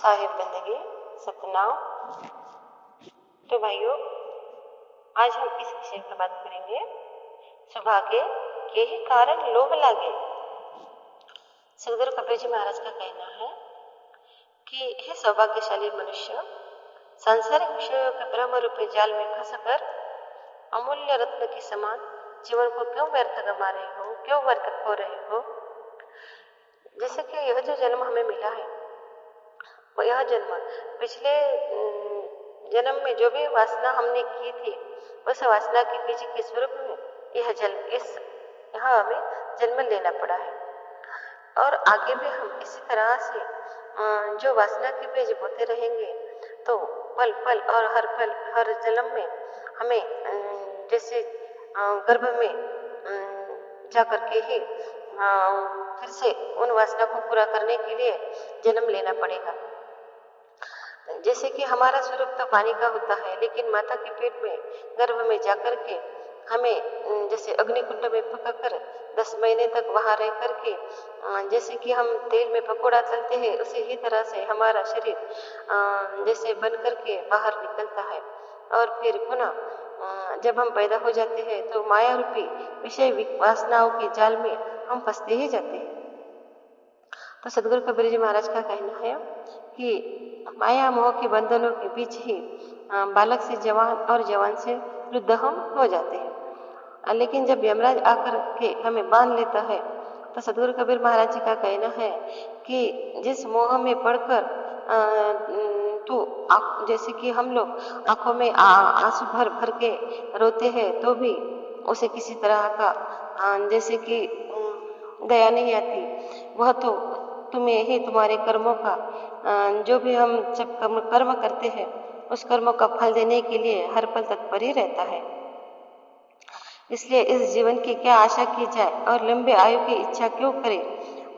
साहिब बंदगी सतनाम। तो भाइयों, आज हम इस विषय पर बात करेंगे, सौभाग्य के ही कारण लोभ लागे। सदगुरु कबीर जी महाराज का कहना है कि हे सौभाग्यशाली मनुष्य, सांसारिक विषयों के ब्रह्म रूपी जाल में फंसकर अमूल्य रत्न के समान जीवन को क्यों व्यर्थ गंवा रहे हो, क्यों व्यर्थ खो रहे हो। जैसे कि यह जो जन्म हमें मिला है, यह जन्म पिछले जन्म में जो भी वासना हमने की थी, उस वासना के बीज के स्वरूप में यह हमें जन्म लेना पड़ा है। और आगे भी हम इसी तरह से जो वासना के बीज बोते रहेंगे, तो पल पल और हर जन्म में हमें जैसे गर्भ में जाकर के ही फिर से उन वासना को पूरा करने के लिए जन्म लेना पड़ेगा। जैसे कि हमारा स्वरूप तो पानी का होता है, लेकिन माता के पेट में गर्भ में जाकर के हमें जैसे अग्निकुंड में पकाकर 10 महीने तक वहां रह करके जैसे कि हम तेल में पकोड़ा तलते हैं, उसी ही तरह से हमारा शरीर जैसे बन करके बाहर निकलता है। और फिर पुनः जब हम पैदा हो जाते हैं तो माया रूपी विषय वासनाओं के जाल में हम फंसते ही जाते हैं। तो सदगुरु कबीर जी महाराज का कहना है कि माया मोह के बंधनों के बीच ही बालक से जवान और जवान से वृद्ध हम हो जाते हैं। लेकिन जब यमराज आकर के हमें बांध लेता है, तो सदगुरु कबीर महाराज जी का कहना है कि जिस मोह में पड़कर तो जैसे कि हम लोग आंखों में आंसू भर भर के रोते हैं, तो भी उसे किसी तरह का जैसे कि दया नहीं आती। वह तो तुम्हें ही तुम्हारे कर्मों का जो भी हम जब कर्म करते हैं, उस कर्मों का फल देने के लिए हर पल तत्पर ही रहता है। इसलिए इस जीवन की क्या आशा की जाए और लंबे आयु की इच्छा क्यों करे,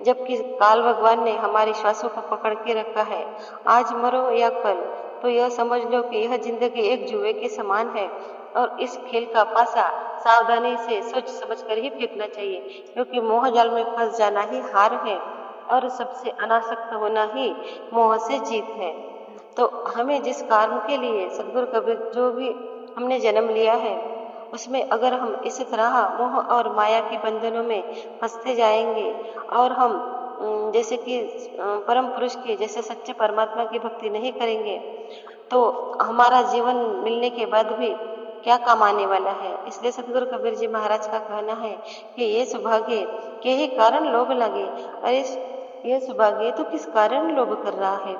जबकि काल भगवान ने हमारी श्वासों को पकड़ के रखा है। आज मरो या कल, तो यह समझ लो कि यह जिंदगी एक जुए के समान है और इस खेल का पासा सावधानी से सोच समझ कर ही फेंकना चाहिए, क्योंकि मोह जाल में फंस जाना ही हार है और सबसे अनासक्त होना ही मोह से जीत है। तो हमें जिस कर्म के लिए सदगुरु कबीर जो भी हमने जन्म लिया है, उसमें अगर हम इसी तरह मोह और माया के बंधनों में फंसते जाएंगे और हम जैसे कि परम पुरुष के जैसे सच्चे परमात्मा की भक्ति नहीं करेंगे, तो हमारा जीवन मिलने के बाद भी क्या काम आने वाला है। इसलिए सदगुरु कबीर जी महाराज का कहना है कि ये सौभाग्य के ही कारण लोभ लगे। अरे ये सौभाग्य तो किस कारण लोभ कर रहा है,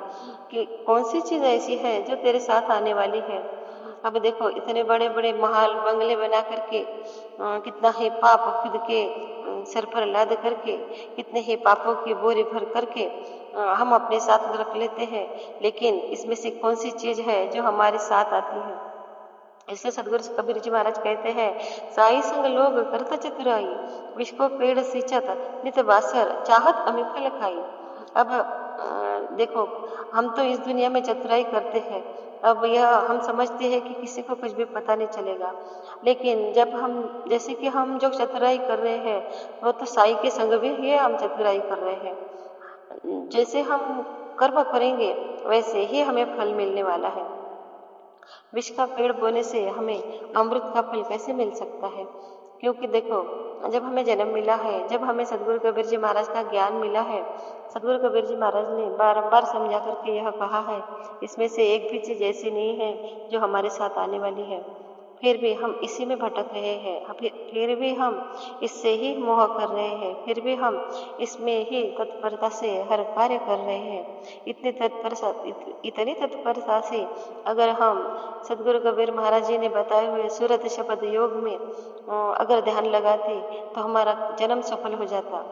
कि कौन सी चीज ऐसी है जो तेरे साथ आने वाली है। अब देखो, इतने बड़े बड़े महल बंगले बना करके कितना ही पाप खुद के सर पर लाद करके, कितने ही पापों की बोरी भर करके हम अपने साथ रख लेते हैं, लेकिन इसमें से कौन सी चीज है जो हमारे साथ आती है। इसलिए सदगुरु कबीर जी महाराज कहते हैं, साई संग लोग करत चतुराई, विष को पेड़ सींचत नित बासर, चाहत अमित फल खाई। अब देखो, हम तो इस दुनिया में चतुराई करते हैं। अब यह हम समझते हैं कि किसी को कुछ भी पता नहीं चलेगा, लेकिन जब हम जैसे कि हम जो चतुराई कर रहे हैं, वो तो साई के संग भी ही हम चतुराई कर रहे हैं। जैसे हम कर्म करेंगे वैसे ही हमें फल मिलने वाला है। विष का पेड़ बोने से हमें अमृत का फल कैसे मिल सकता है। क्योंकि देखो, जब हमें जन्म मिला है, जब हमें सदगुरु कबीर जी महाराज का ज्ञान मिला है, सदगुरु कबीर जी महाराज ने बारंबार समझा करके यह कहा है, इसमें से एक भी चीज ऐसी नहीं है जो हमारे साथ आने वाली है। फिर भी हम इसी में भटक रहे हैं, फिर भी हम इससे ही मोह कर रहे हैं, फिर भी हम इसमें ही तत्परता से हर कार्य कर रहे हैं। इतनी तत्परता से अगर हम सदगुरु कबीर महाराज जी ने बताए हुए सूरत शब्द योग में अगर ध्यान लगाते, तो हमारा जन्म सफल हो जाता।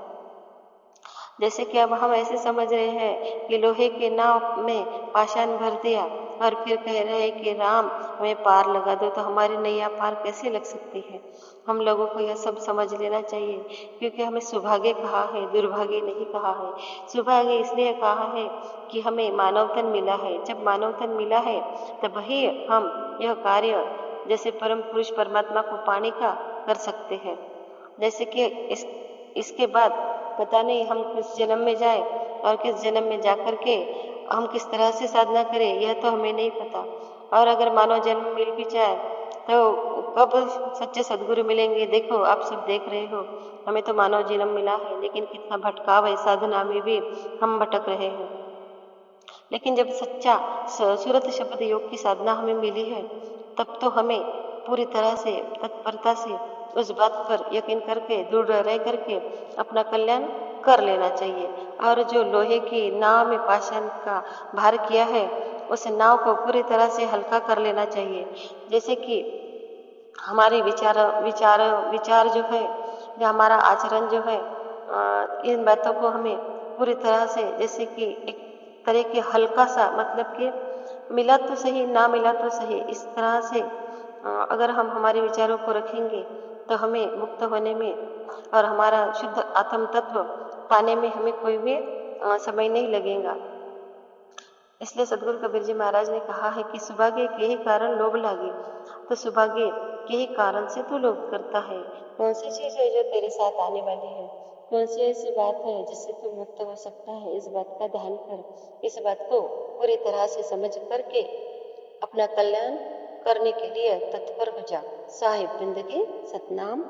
जैसे कि अब हम ऐसे समझ रहे हैं कि लोहे के नाव में पाषाण भर दिया और फिर कह रहे हैं कि राम हमें पार लगा दो, तो हमारी नैया पार कैसे लग सकती है। हम लोगों को यह सब समझ लेना चाहिए, क्योंकि हमें सौभाग्य कहा है, दुर्भाग्य नहीं कहा है। सौभाग्य इसलिए कहा है कि हमें मानव तन मिला है। जब मानव तन मिला है, तब ही हम यह कार्य जैसे परम पुरुष परमात्मा को पाने का कर सकते हैं। जैसे कि इसके बाद पता नहीं हम किस जन्म में जाए और किस जन्म में जाकर के हम किस तरह से साधना करें यह तो हमें नहीं पता। और अगर मानव जन्म मिल भी जाए तो कब सच्चे सदगुरु मिलेंगे? देखो आप सब देख रहे हो, हमें तो मानव जन्म मिला है लेकिन कितना भटकाव है, साधना में भी हम भटक रहे हैं। लेकिन जब सच्चा सूरत शब्द योग की साधना हमें मिली है तब तो हमें पूरी तरह से तत्परता से उस बात पर यकीन करके दृढ़ रह करके अपना कल्याण कर लेना चाहिए। और जो लोहे की नाव में पाषाण का भार किया है उस नाव को पूरी तरह से हल्का कर लेना चाहिए। जैसे कि हमारे विचार विचार विचार जो है या हमारा आचरण जो है, इन बातों को हमें पूरी तरह से जैसे कि एक तरह के हल्का सा, मतलब कि मिला तो सही ना मिला तो सही, इस तरह से अगर हम हमारे विचारों को रखेंगे तो हमें मुक्त होने में और हमारा शुद्ध आत्म तत्व पाने में हमें कोई भी समय नहीं लगेगा। इसलिए सदगुरु कबीर जी महाराज ने कहा है कि सौभाग्य के ही कारण लोभ लागे। तो सौभाग्य के ही कारण से तू लोभ करता है। कौन सी चीज है जो तेरे साथ आने वाली है? कौन सी ऐसी बात है जिससे तू मुक्त हो सकता है? इस बात का ध्यान कर, इस बात को पूरी तरह से समझ करके अपना कल्याण करने के लिए तत्पर हो जा। साहिब जिंदगी सतनाम।